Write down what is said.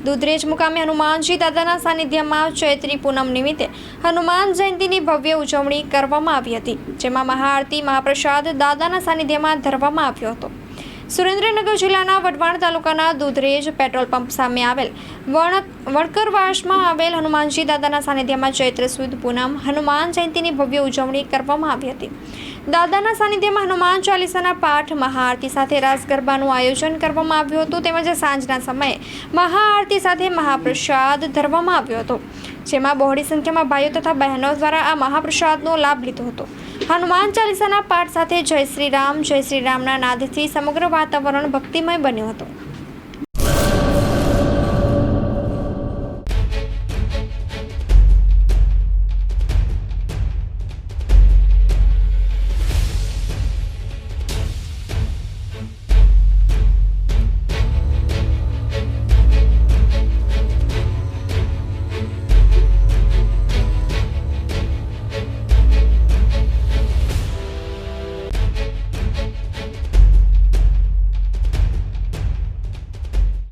દુધરેજ મુકામે હનુમાનજી દાદાના સાનિધ્યમાં ચૈત્રી પૂનમ નિમિત્તે હનુમાન જયંતીની ભવ્ય ઉજવણી કરવામાં આવી હતી, જેમાં મહાઆરતી મહાપ્રસાદ દાદાના સાનિધ્યમાં ધરવામાં આવ્યો હતો। સુરેન્દ્રનગર જિલ્લાના વઢવાણ તાલુકાના દુધરેજ પેટ્રોલ પંપ સામે આવેલ વણકરવાસમાં આવેલ હનુમાનજી દાદાના સાનિધ્યમાં ચૈત્ર સુદ પૂનમ હનુમાન જયંતીની ભવ્ય ઉજવણી કરવામાં આવી હતી। દાદાના સાનિધ્યમાં હનુમાન ચાલીસાના પાઠ, મહાઆરતી સાથે રાસ ગરબાનું આયોજન કરવામાં આવ્યું હતું, તેમજ સાંજના સમયે મહાઆરતી સાથે મહાપ્રસાદ ધરવામાં આવ્યો હતો, જેમાં બહોળી સંખ્યામાં ભાઈઓ તથા બહેનો દ્વારા આ મહાપ્રસાદનો લાભ લીધો હતો। હનુમાન ચાલીસાના પાઠ સાથે જય શ્રી રામના નાદથી સમગ્ર વાતાવરણ ભક્તિમય બન્યું હતું।